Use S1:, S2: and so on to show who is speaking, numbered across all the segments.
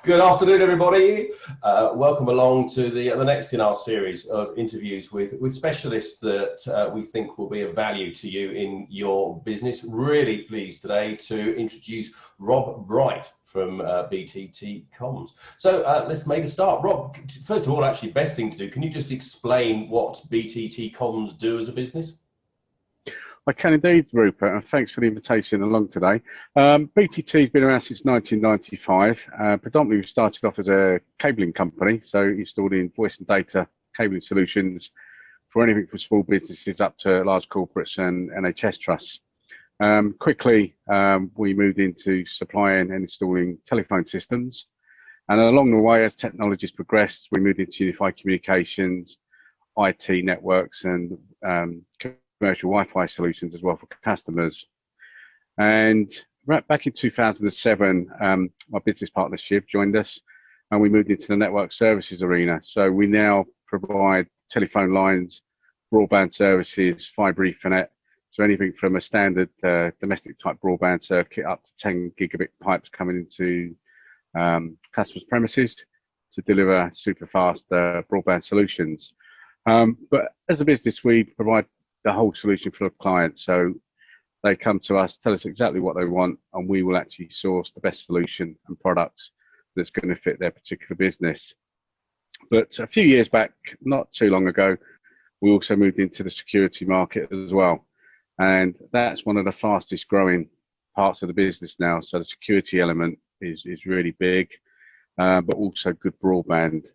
S1: Good afternoon, everybody. Welcome along to the next in our series of interviews with specialists that we think will be of value to you in your business. Really pleased today to introduce Rob Bright from BTT Comms. So let's make a start. Rob, first of all, actually, best thing to do, can you just explain what BTT Comms do as a business?
S2: I can indeed, Rupert, and thanks for the invitation along today. BTT has been around since 1995. Predominantly, we started off as a cabling company, so installing voice and data cabling solutions for anything from small businesses up to large corporates and NHS trusts. Quickly, we moved into supplying and installing telephone systems. And along the way, as technologies progressed, we moved into unified communications, IT networks, and commercial Wi-Fi solutions as well for customers. And right back in 2007, my business partner Shiv joined us, and we moved into the network services arena. So we now provide telephone lines, broadband services, fibre Ethernet, so anything from a standard domestic type broadband circuit up to 10 gigabit pipes coming into customers' premises to deliver super fast broadband solutions. But as a business, we provide the whole solution for a client. So they come to us, tell us exactly what they want, and we will actually source the best solution and products that's going to fit their particular business. But a few years back, not too long ago, we also moved into the security market as well. And that's one of the fastest growing parts of the business now. So the security element is really big, but also good broadband,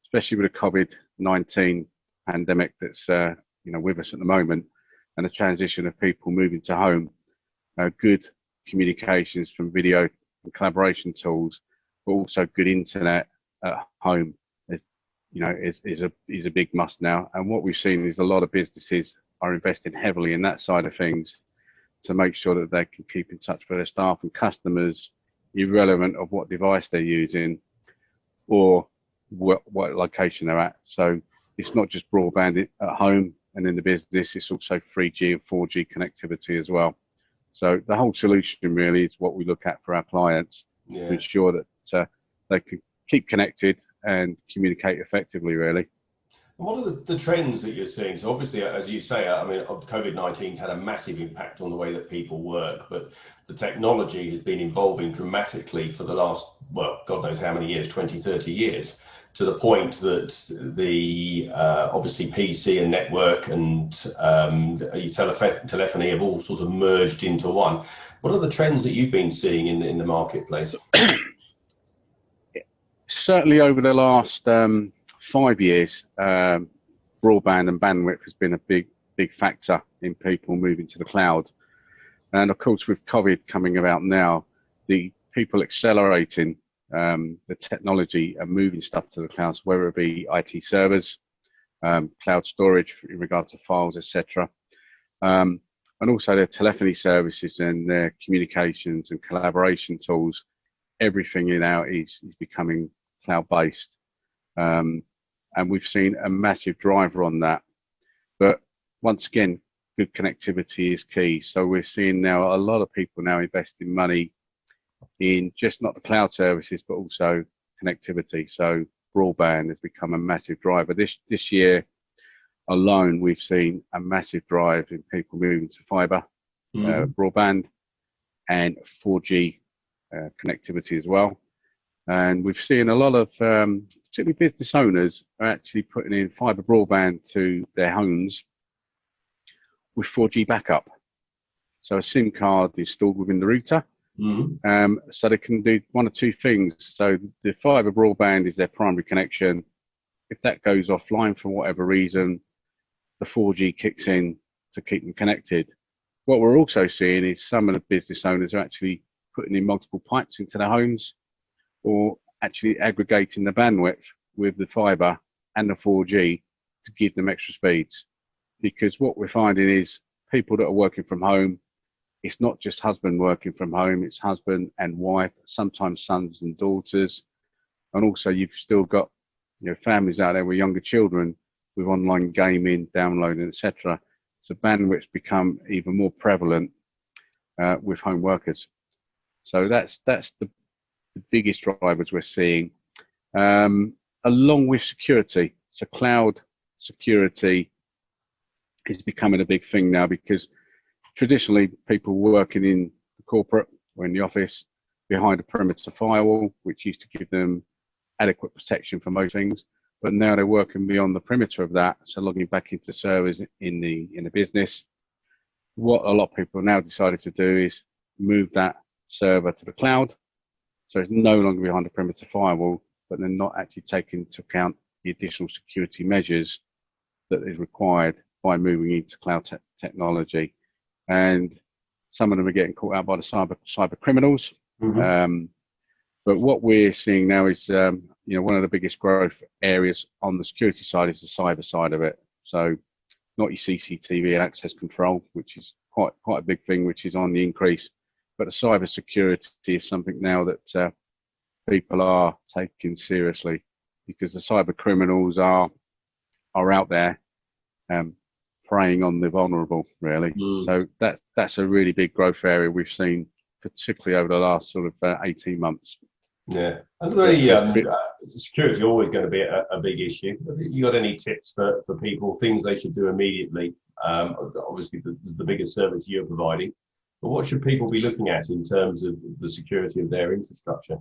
S2: especially with the COVID-19 pandemic that's with us at the moment, and the transition of people moving to home. Good communications from video and collaboration tools, but also good internet at home, is a big must now. And what we've seen is a lot of businesses are investing heavily in that side of things to make sure that they can keep in touch with their staff and customers, irrelevant of what device they're using or what location they're at. So it's not just broadband at home and in the business, it's also 3G and 4G connectivity as well. So the whole solution really is what we look at for our clients to ensure that they can keep connected and communicate effectively, really.
S1: What are the trends that you're seeing? So obviously, as you say, I mean, COVID-19's had a massive impact on the way that people work, but the technology has been evolving dramatically for the last, well, God knows how many years, 20, 30 years, to the point that the obviously PC and network and telephony have all sort of merged into one. What are the trends that you've been seeing in the marketplace?
S2: Certainly over the last 5 years, broadband and bandwidth has been a big factor in people moving to the cloud. And of course, with COVID coming about now, the people accelerating the technology and moving stuff to the cloud, whether it be IT servers, cloud storage in regards to files, etc. And also their telephony services and their communications and collaboration tools, everything now is becoming cloud-based. And we've seen a massive driver on that. But once again, good connectivity is key. So we're seeing now a lot of people now investing money in just not the cloud services, but also connectivity. So broadband has become a massive driver. This year alone, we've seen a massive drive in people moving to fibre, broadband, and 4G connectivity as well. And we've seen a lot of, particularly business owners, are actually putting in fibre broadband to their homes with 4G backup. So a SIM card is stored within the router. So they can do one or two things. So the fibre broadband is their primary connection. If that goes offline for whatever reason, the 4G kicks in to keep them connected. What we're also seeing is some of the business owners are actually putting in multiple pipes into their homes, or actually aggregating the bandwidth with the fibre and the 4G to give them extra speeds. Because what we're finding is people that are working from home, it's not just husband working from home, it's husband and wife, sometimes sons and daughters. And also you've still got families out there with younger children with online gaming, downloading, etc. So bandwidth's become even more prevalent with home workers. So that's the the biggest drivers we're seeing, along with security. So cloud security is becoming a big thing now, because traditionally people working in the corporate or in the office behind a perimeter firewall, which used to give them adequate protection for most things, but now they're working beyond the perimeter of that, so logging back into servers in the business. What a lot of people now decided to do is move that server to the cloud, so it's no longer behind a perimeter firewall, but they're not actually taking into account the additional security measures that is required by moving into cloud technology. And some of them are getting caught out by the cyber criminals.
S1: Mm-hmm.
S2: But what we're seeing now is, one of the biggest growth areas on the security side is the cyber side of it. So not your CCTV access control, which is quite a big thing, which is on the increase, but the cyber security is something now that people are taking seriously, because the cyber criminals are out there preying on the vulnerable, really. So that's a really big growth area we've seen, particularly over the last sort of 18 months.
S1: Yeah, and really, security is always going to be a big issue. You got any tips for people, things they should do immediately? Obviously, the biggest service you're providing, but what should people be looking at in terms of the security of their infrastructure?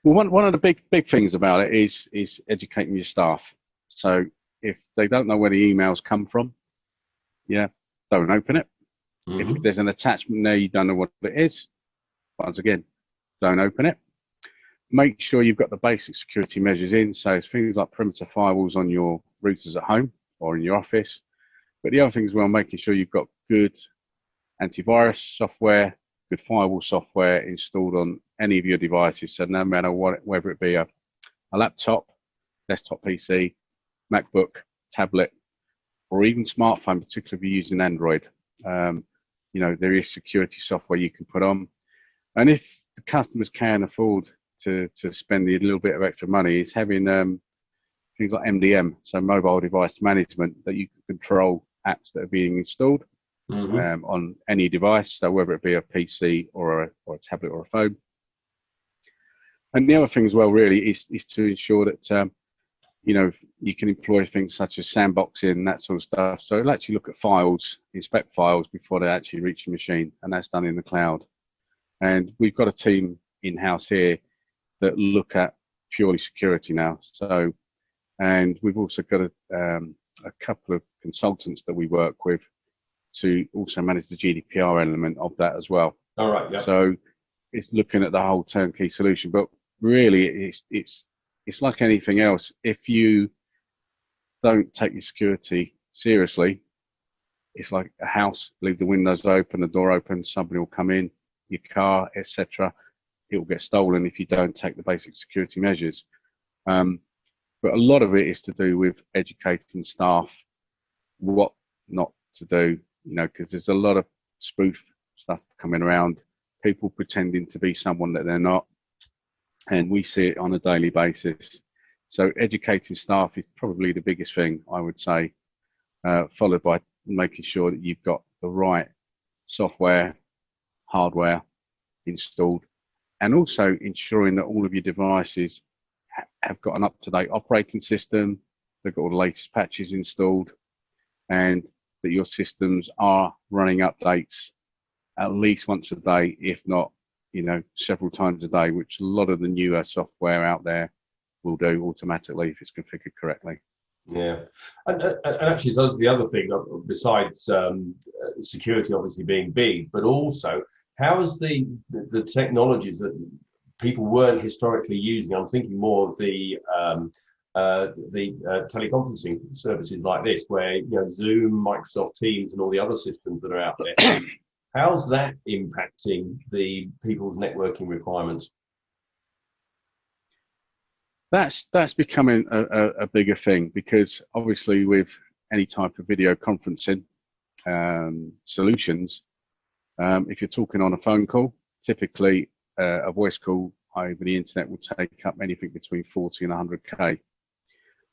S2: Well, one of the big things about it is educating your staff. So if they don't know where the emails come from, don't open it.
S1: Mm-hmm.
S2: If there's an attachment there, you don't know what it is, once again, don't open it. Make sure you've got the basic security measures in, so it's things like perimeter firewalls on your routers at home or in your office. But the other thing as well, making sure you've got good antivirus software, good firewall software installed on any of your devices. So no matter what, whether it be a laptop, desktop PC, MacBook, tablet, or even smartphone, particularly if you're using Android, there is security software you can put on. And if the customers can afford to spend a little bit of extra money, it's having things like MDM, so mobile device management, that you can control apps that are being installed on any device, so whether it be a PC or a tablet or a phone. And the other thing as well, really, is to ensure that you can employ things such as sandboxing, that sort of stuff. So it'll actually look at files, inspect files before they actually reach the machine, and that's done in the cloud. And we've got a team in-house here that look at purely security now. So, and we've also got a couple of consultants that we work with to also manage the GDPR element of that as well.
S1: All right. Yeah.
S2: So it's looking at the whole turnkey solution, but really it's like anything else. If you don't take your security seriously, it's like a house. Leave the windows open, the door open, somebody will come in, your car, etc. It will get stolen if you don't take the basic security measures. But a lot of it is to do with educating staff what not to do, because there's a lot of spoof stuff coming around, people pretending to be someone that they're not, and we see it on a daily basis. So educating staff is probably the biggest thing, I would say, followed by making sure that you've got the right software, hardware installed, and also ensuring that all of your devices have got an up-to-date operating system, they've got all the latest patches installed, and that your systems are running updates at least once a day, if not, several times a day, which a lot of the newer software out there will do automatically if it's configured correctly.
S1: Yeah, and actually, so the other thing, besides security obviously being big, but also how is the technologies that people weren't historically using? I'm thinking more of the teleconferencing services like this, where Zoom, Microsoft Teams, and all the other systems that are out there. How's that impacting the people's networking requirements?
S2: That's becoming a bigger thing, because obviously with any type of video conferencing solutions, if you're talking on a phone call, typically a voice call over the internet will take up anything between 40 and 100K.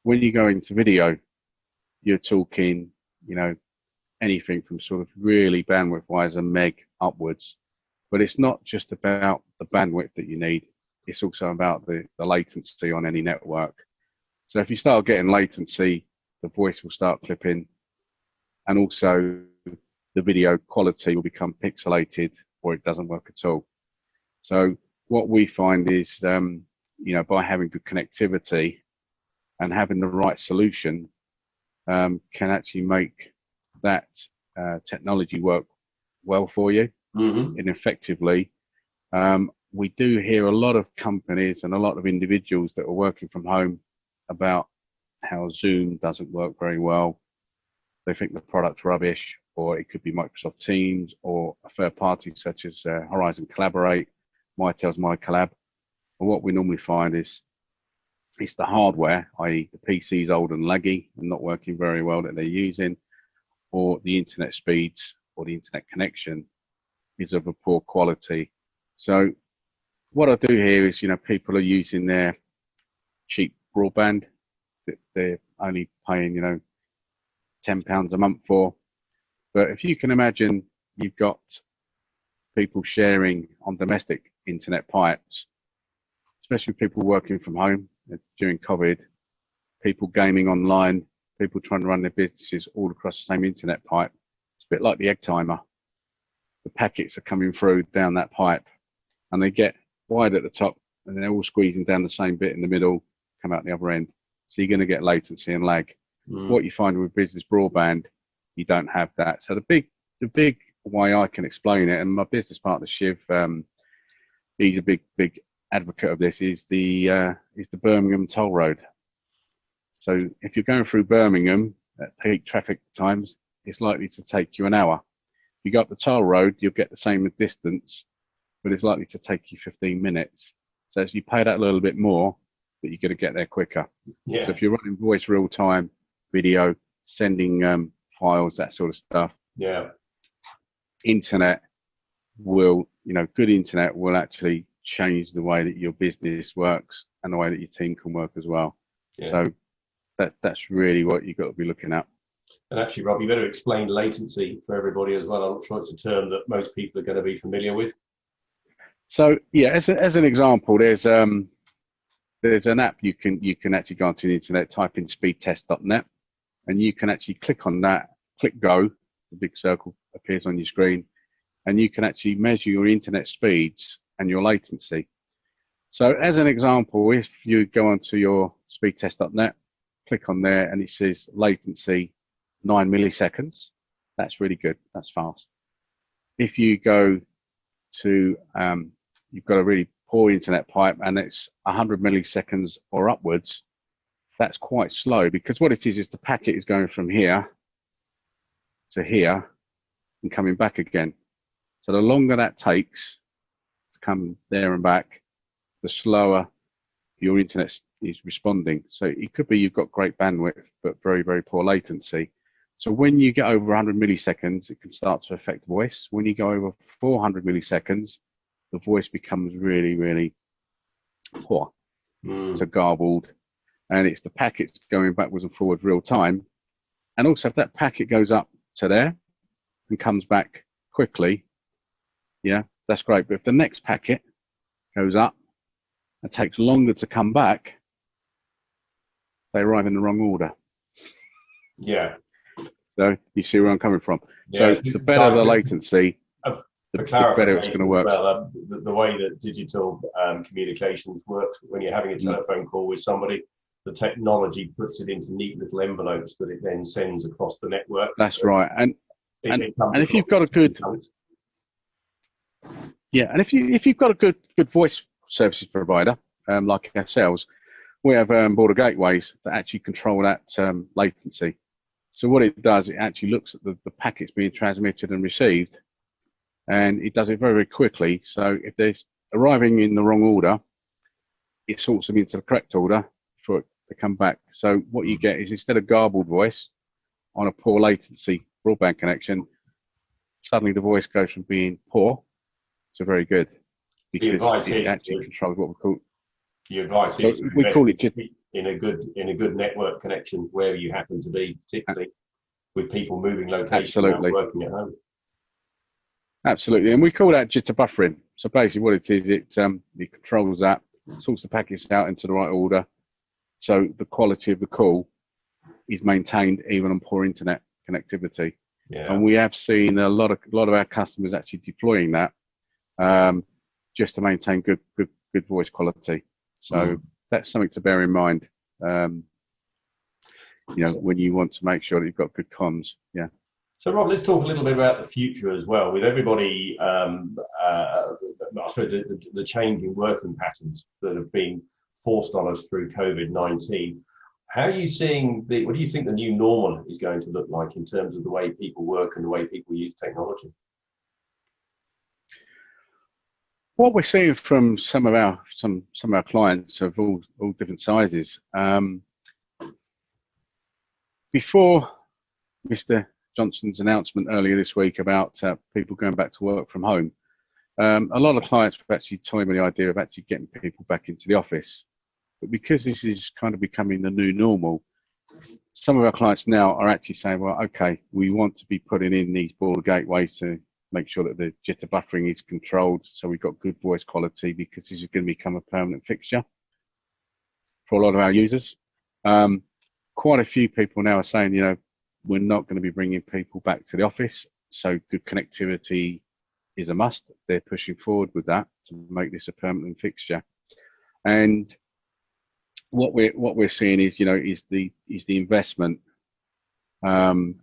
S2: When you go into video, you're talking, anything from sort of really bandwidth-wise a meg upwards. But it's not just about the bandwidth that you need. It's also about the latency on any network. So if you start getting latency, the voice will start clipping, and also the video quality will become pixelated, or it doesn't work at all. So what we find is, by having good connectivity and having the right solution, can actually make that technology work well for you. And effectively, we do hear a lot of companies and a lot of individuals that are working from home about how Zoom doesn't work very well. They think the product's rubbish, or it could be Microsoft Teams or a third party such as Horizon Collaborate, Mitel's MyCollab. And what we normally find is it's the hardware, i.e. the PC's old and laggy and not working very well that they're using, or the internet speeds or the internet connection is of a poor quality. So what I do here is, people are using their cheap broadband that they're only paying, £10 a month for. But if you can imagine, you've got people sharing on domestic internet pipes, especially people working from home during COVID, people gaming online, people trying to run their businesses all across the same internet pipe. It's a bit like the egg timer. The packets are coming through down that pipe, and they get wide at the top, and they're all squeezing down the same bit in the middle, come out the other end. So you're going to get latency and lag. What you find with business broadband, you don't have that. So the big way I can explain it, and my business partner Shiv, he's a big advocate of this, is the Birmingham toll road. So if you're going through Birmingham at peak traffic times, it's likely to take you an hour. If you go up the toll road, you'll get the same distance, but it's likely to take you 15 minutes. So as you pay that a little bit more, but you're going to get there quicker.
S1: Yeah.
S2: So if you're running voice real time, video, sending files, that sort of stuff, internet will, good internet will actually change the way that your business works and the way that your team can work as well. So that's really what you've got to be looking at.
S1: And actually, Rob, you better explain latency for everybody as well. I'm not sure it's a term that most people are going to be familiar with.
S2: So as an example, there's an app you can actually go onto the internet, type in speedtest.net, and you can actually click on that, click go, the big circle appears on your screen, and you can actually measure your internet speeds and your latency. So as an example, if you go onto your speedtest.net, click on there, and it says latency 9 milliseconds, that's really good, that's fast. If you go to, you've got a really poor internet pipe and it's 100 milliseconds or upwards, that's quite slow, because what it is the packet is going from here to here and coming back again. So the longer that takes to come there and back, the slower your internet is responding. So it could be you've got great bandwidth, but very, very poor latency. So when you get over 100 milliseconds, it can start to affect voice. When you go over 400 milliseconds, the voice becomes really, really poor. So garbled, and it's the packets going backwards and forwards real time. And also if that packet goes up to there and comes back quickly, that's great. But if the next packet goes up and takes longer to come back, they arrive in the wrong order.
S1: Yeah.
S2: So you see where I'm coming from. So the better the latency, the better it's going to work.
S1: Well, the way that digital communications works, when you're having a telephone call with somebody, the technology puts it into neat little envelopes that it then sends across the network.
S2: That's right. And if you've got a good, and if you've got a good voice services provider like ourselves, we have border gateways that actually control that latency. So what it does, it actually looks at the packets being transmitted and received, and it does it very, very quickly. So if they're arriving in the wrong order, it sorts them into the correct order for it to come back. So what you get is, instead of garbled voice on a poor latency broadband connection, suddenly the voice goes from being poor to very good, because it actually controls what we call.
S1: The advice is
S2: we call it just
S1: in a good network connection wherever you happen to be, particularly with people moving locations and working at home.
S2: Absolutely, and we call that jitter buffering. So basically, what it is, it controls that, sorts the packets out into the right order, so the quality of the call is maintained even on poor internet connectivity.
S1: Yeah.
S2: And we have seen a lot of our customers actually deploying that just to maintain good voice quality. So that's something to bear in mind. When you want to make sure that you've got good comms. Yeah.
S1: So, Rob, let's talk a little bit about the future as well. With everybody, I suppose the changing working patterns that have been forced on us through COVID-19. How are you seeing what do you think the new normal is going to look like in terms of the way people work and the way people use technology?
S2: What we're seeing from some of our clients of all different sizes. Before Mr. Johnson's announcement earlier this week about people going back to work from home, a lot of clients were actually toying with the idea of actually getting people back into the office. But because this is kind of becoming the new normal, some of our clients now are actually saying, well, okay, we want to be putting in these border gateways to make sure that the jitter buffering is controlled, so we've got good voice quality, because this is going to become a permanent fixture for a lot of our users. Quite a few people now are saying, we're not going to be bringing people back to the office, so good connectivity is a must. They're pushing forward with that to make this a permanent fixture. And what we're seeing is, is the investment and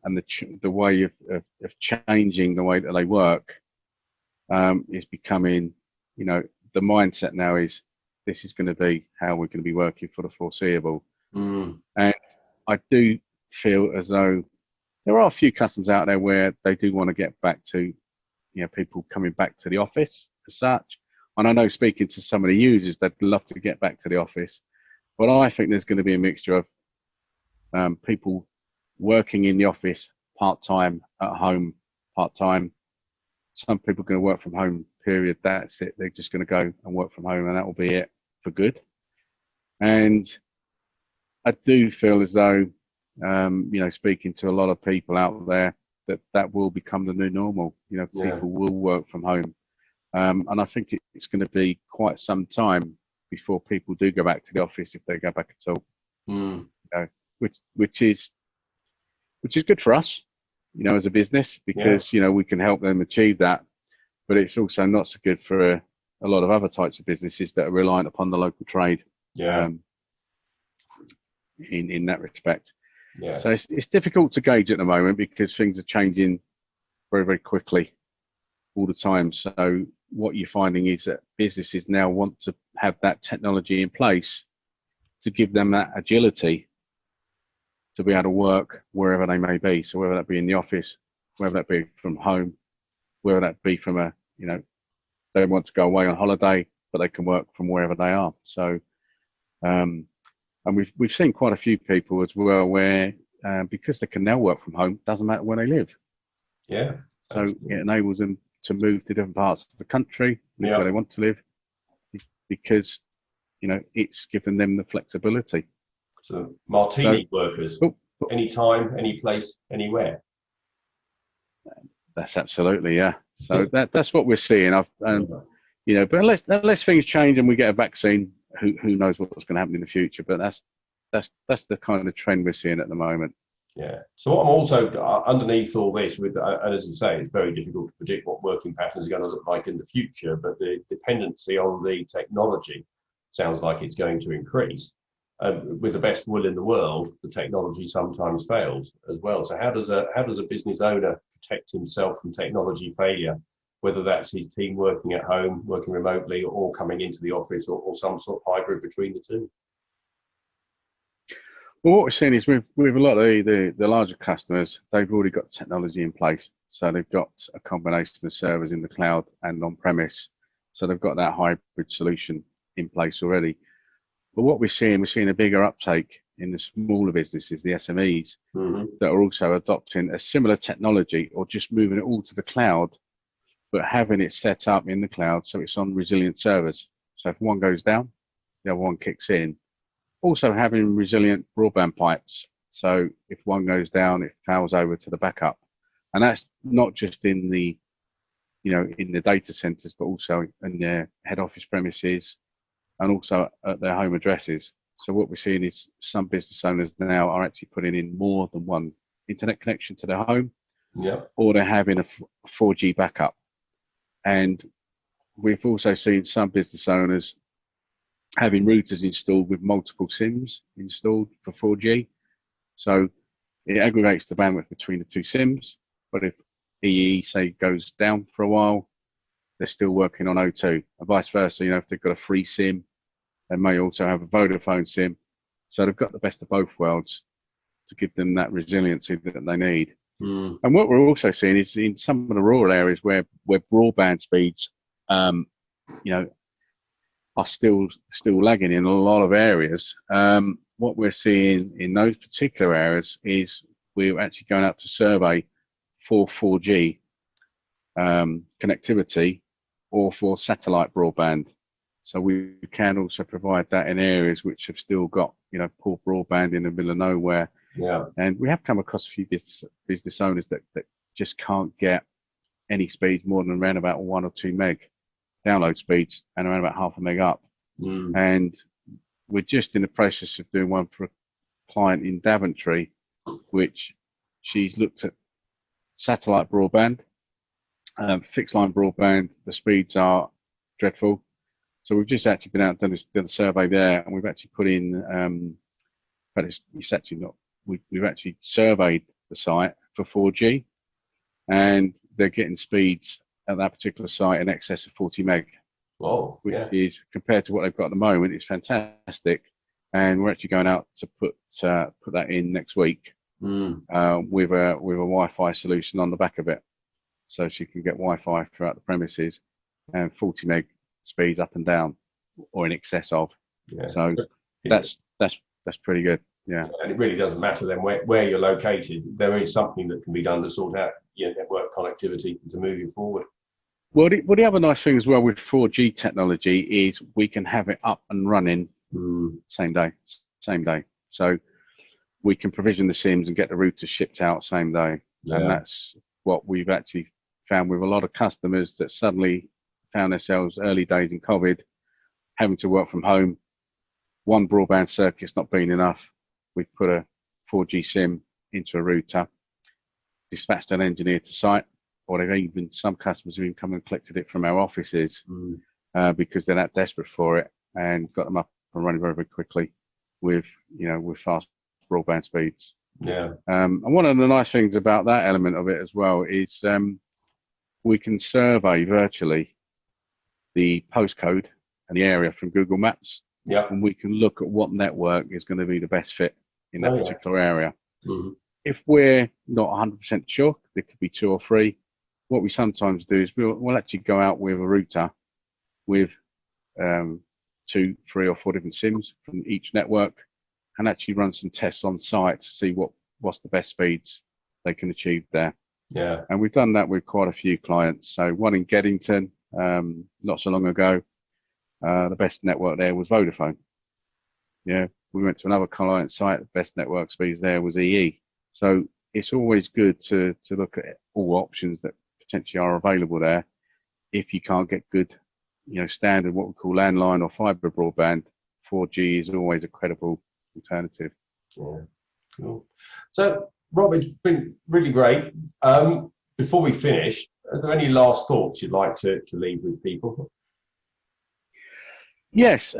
S2: the way of changing the way that they work is becoming, the mindset now is this is going to be how we're going to be working for the foreseeable. And I do feel as though there are a few customers out there where they do want to get back to, people coming back to the office as such. And I know, speaking to some of the users, they'd love to get back to the office. But I think there's going to be a mixture of people working in the office part-time, at home part-time. Some people are going to work from home, period. That's it. They're just going to go and work from home, and that will be it for good. And I do feel as though, speaking to a lot of people out there, that will become the new normal. People will work from home. And I think it's going to be quite some time before people do go back to the office, if they go back at all. Which is good for us, as a business, because we can help them achieve that. But it's also not so good for a lot of other types of businesses that are reliant upon the local trade. In that respect. So it's difficult to gauge at the moment, because things are changing very, very quickly all the time. So what you're finding is that businesses now want to have that technology in place to give them that agility to be able to work wherever they may be. So whether that be in the office, whether that be from home, whether that be from they want to go away on holiday, but they can work from wherever they are. So, and we've seen quite a few people as well where, because they can now work from home, doesn't matter where they live. So it enables them to move to different parts of the country, where they want to live, because it's given them the flexibility.
S1: So martini workers, anytime, any place, anywhere.
S2: That's absolutely, So that's what we're seeing. But unless things change and we get a vaccine, who knows what's going to happen in the future? But that's the kind of trend we're seeing at the moment.
S1: So what I'm also underneath all this, and as I say, it's very difficult to predict what working patterns are going to look like in the future. But the dependency on the technology sounds like it's going to increase. With the best will in the world, the technology sometimes fails as well. So how does a business owner protect himself from technology failure, whether that's his team working at home, working remotely, or coming into the office, or some sort of hybrid between the two?
S2: Well, what we're seeing is with a lot of the larger customers, they've already got technology in place. So they've got a combination of servers in the cloud and on-premise. So they've got that hybrid solution in place already. But what we're seeing a bigger uptake in the smaller businesses, the SMEs, that are also adopting a similar technology, or just moving it all to the cloud, but having it set up in the cloud so it's on resilient servers. So if one goes down, the other one kicks in. Also having resilient broadband pipes. So if one goes down, it fails over to the backup. And that's not just in the in the data centers, but also in their head office premises and also at their home addresses. So what we're seeing is some business owners now are actually putting in more than one internet connection to their home, or they're having a 4G backup. And we've also seen some business owners having routers installed with multiple SIMs installed for 4G. So it aggregates the bandwidth between the two SIMs, but if EE, say, goes down for a while, they're still working on O2, and vice versa. If they've got a free SIM, they may also have a Vodafone SIM. So they've got the best of both worlds to give them that resiliency that they need. And what we're also seeing is in some of the rural areas where broadband speeds, are still lagging in a lot of areas. What we're seeing in those particular areas is we're actually going out to survey for 4G connectivity or for satellite broadband. So we can also provide that in areas which have still got, poor broadband in the middle of nowhere.
S1: Yeah.
S2: And we have come across a few business owners that just can't get any speeds more than around about 1 or 2 meg download speeds and around about half a meg up. And we're just in the process of doing one for a client in Daventry, which she's looked at satellite broadband, fixed line broadband. The speeds are dreadful. So we've just actually been out and done a survey there, and we've actually put in, but it's actually not, we've actually surveyed the site for 4G, and they're getting speeds at that particular site in excess of 40 meg.
S1: Whoa,
S2: which is, compared to what they've got at the moment, it's fantastic. And we're actually going out to put that in next week with a Wi-Fi solution on the back of it, so she can get Wi-Fi throughout the premises and 40 meg speeds up and down, or in excess of. So that's pretty good. Yeah.
S1: And it really doesn't matter then where you're located. There is something that can be done to sort out your network connectivity to move you forward.
S2: Well, the other nice thing as well with 4G technology is we can have it up and running same day. So we can provision the SIMs and get the routers shipped out same day. And that's what we've actually found with a lot of customers that suddenly found themselves early days in COVID, having to work from home. One broadband circuit's not been enough. We've put a 4G SIM into a router, dispatched an engineer to site, or some customers have even come and collected it from our offices because they're that desperate for it, and got them up and running very, very quickly with fast broadband speeds. And one of the nice things about that element of it as well is we can survey virtually the postcode and the area from Google Maps, and we can look at what network is going to be the best fit in that particular area. If we're not 100% sure, there could be 2 or 3. What we sometimes do is we'll actually go out with a router with 2, 3 or 4 different SIMs from each network, and actually run some tests on site to see what's the best speeds they can achieve there. And we've done that with quite a few clients. So one in Geddington, not so long ago, the best network there was Vodafone. We went to another client site, the best network speeds there was EE. So it's always good to look at all options that potentially are available there. If you can't get good, standard, what we call landline or fibre broadband, 4G is always a credible alternative.
S1: Cool. So, Rob, it's been really great. Before we finish, are there any last thoughts you'd like to leave with people?
S2: Yes.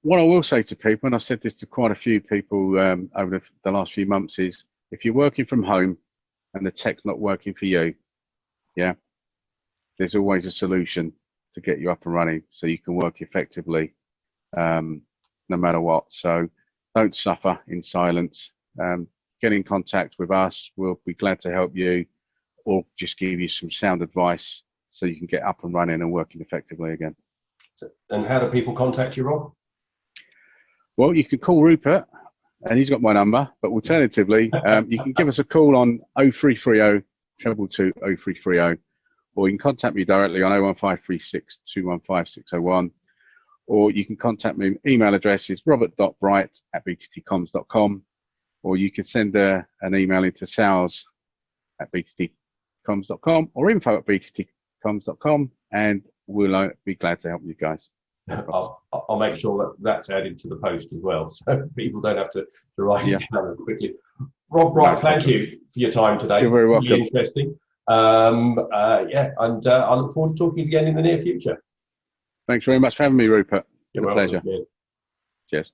S2: What I will say to people, and I've said this to quite a few people over the last few months, is if you're working from home and the tech's not working for you, there's always a solution to get you up and running so you can work effectively no matter what. So don't suffer in silence. Get in contact with us. We'll be glad to help you, or just give you some sound advice so you can get up and running and working effectively again.
S1: And how do people contact you, Rob?
S2: Well, you can call Rupert, and he's got my number, but alternatively, you can give us a call on 0330 222 0330, or you can contact me directly on 01536 215 601, or you can contact me. Email address is robert.bright@bttcomms.com, or you can send an email into sales@bttcomms.com or info@bttcomms.com. bttcomms.com, and we'll be glad to help you guys.
S1: I'll make sure that that's added to the post as well, so people don't have to write it down quickly. Rob Bright, thank you for your time today.
S2: You're very welcome.
S1: Really interesting. And I look forward to talking again in the near future.
S2: Thanks very much for having me, Rupert.
S1: You're
S2: It's a pleasure.
S1: Cheers.
S2: Cheers.